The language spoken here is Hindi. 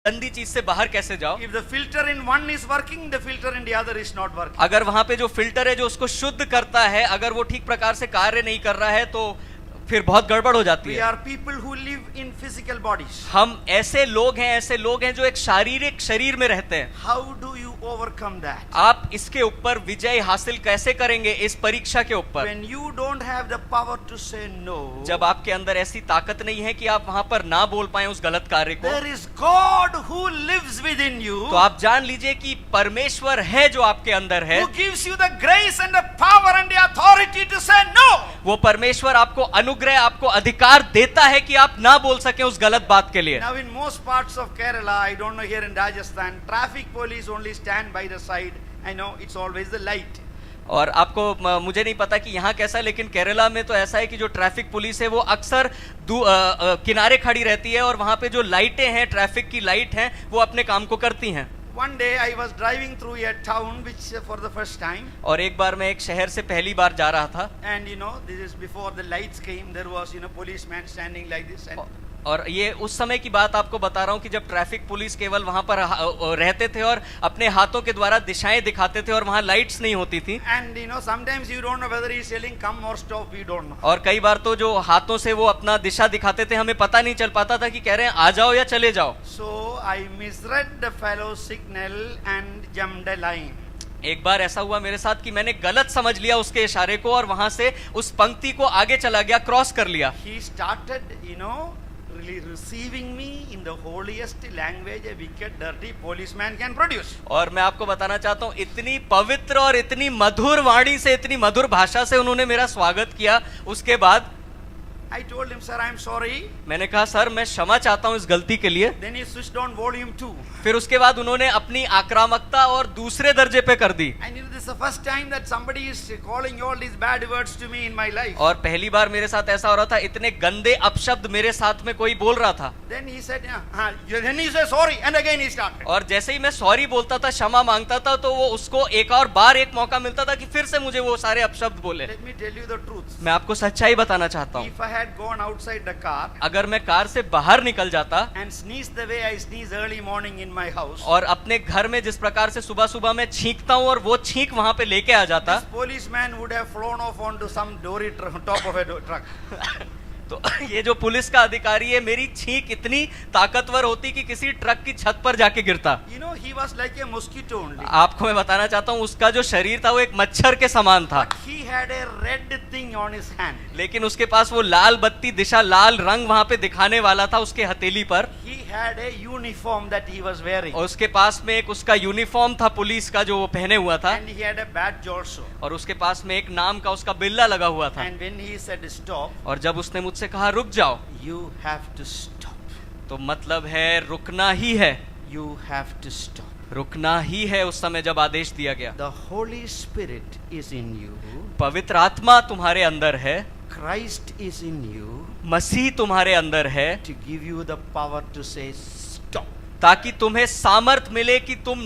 गंदी चीज से बाहर कैसे जाओ। If the filter in one is working, the filter in the other is not working. अगर वहां पे जो फिल्टर है जो उसको शुद्ध करता है, अगर वो ठीक प्रकार से कार्य नहीं कर रहा है तो फिर बहुत गड़बड़ हो जाती We है। are people who live in physical bodies. हम ऐसे लोग हैं जो एक शारीरिक शरीर में रहते हैं। How do you overcome that? आप इसके ऊपर विजय हासिल कैसे करेंगे इस परीक्षा के ऊपर? When you don't have the power to say no, जब आपके अंदर ऐसी ताकत नहीं है कि आप वहां पर ना बोल पाए उस गलत कार्य को, there is God who lives within you, तो आप जान लीजिए कि परमेश्वर है जो आपके अंदर है, who gives you the grace and the power and the authority to say no. वो परमेश्वर आपको अनुग्रह, आपको अधिकार देता है कि आप ना बोल सके उस गलत बात के लिए। Now in most parts of Kerala, I don't know here in Rajasthan, traffic police only stand by the side. I know it's always the light. और आपको मुझे नहीं पता कि यहाँ कैसा है, लेकिन केरला में तो ऐसा है कि जो ट्रैफिक पुलिस है वो अक्सर किनारे खड़ी रहती है और वहां पे जो लाइटें हैं, ट्रैफिक की लाइट हैं, वो अपने काम को करती हैं। One day I was driving through a town which for the first time. और एक बार मैं एक शहर से पहली बार जा रहा था। And this is before the lights came. There was policeman standing like this. And और ये उस समय की बात आपको बता रहा हूँ कि जब ट्रैफिक पुलिस केवल वहां पर रहते थे और अपने हाथों के द्वारा दिशाएं दिखाते थे और वहां लाइट्स नहीं होती थी। And sometimes you don't know whether he is yelling come or stop. We don't know. और कई बार तो जो हाथों से वो अपना दिशा दिखाते थे, हमें पता नहीं चल पाता था कि कह रहे हैं आ जाओ या चले जाओ। So I misread the fellow's signal and jumped a line. एक बार ऐसा हुआ मेरे साथ कि मैंने गलत समझ लिया उसके इशारे को और वहां से उस पंक्ति को आगे चला गया, क्रॉस कर लिया। He started, really receiving me in the holiest language a wicked, dirty policeman can produce. और मैं आपको बताना चाहता हूँ, इतनी पवित्र और इतनी मधुर वाणी से, इतनी मधुर भाषा से उन्होंने मेरा स्वागत किया। उसके बाद I told him, sir, I am sorry. मैंने कहा सर मैं क्षमा चाहता हूँ इस गलती के लिए। Then he switched on volume 2. फिर उसके बाद उन्होंने अपनी आक्रामकता और दूसरे दर्जे पे कर दी। And this is the first time that somebody is calling all these bad words to me in my life. और पहली बार मेरे साथ ऐसा हो रहा था, इतने गंदे अपशब्द मेरे साथ में कोई बोल रहा था। Then he said, then he said sorry, and again he started. और जैसे ही मैं सॉरी बोलता था, क्षमा मांगता था, तो वो उसको एक और बार एक मौका मिलता था कि फिर से मुझे वो सारे अपशब्द बोले। Let me tell you the truth. मैं आपको सच्चाई बताना चाहता हूँ। If I had gone outside the car, अगर मैं कार से बाहर निकल जाता and sneezed the way I sneeze early morning in my house, और अपने घर में जिस प्रकार से सुबह सुबह मैं छींकता हूँ और वो छींक वहां पे लेके आ जाता, this policeman would have flown off onto some dory top of a truck. तो ये जो पुलिस का अधिकारी है, मेरी छींक इतनी ताकतवर होती कि किसी ट्रक की छत पर जाके गिरता। He was like a mosquito only. आपको मैं बताना चाहता हूँ, उसका जो शरीर था वो एक मच्छर के समान था। But he had a red thing on his hand. लेकिन उसके पास वो लाल बत्ती दिशा, लाल रंग वहां पे दिखाने वाला था उसके हथेली पर। He had a uniform that he was wearing. और उसके पास में एक उसका यूनिफॉर्म था पुलिस का जो वो पहने हुआ था। And he had a badge also. और उसके पास में एक नाम का उसका बिल्ला लगा हुआ था। And when he said stop, और जब उसने मुझसे कहा रुक जाओ, you have to stop. तो मतलब है रुकना ही है। You have to stop. रुकना ही है उस समय जब आदेश दिया गया। The Holy Spirit is in you. पवित्र आत्मा तुम्हारे अंदर है, Christ is in you. मसीह तुम्हारे अंदर है, To give you the power to say stop. ताकि तुम्हें सामर्थ मिले कि तुम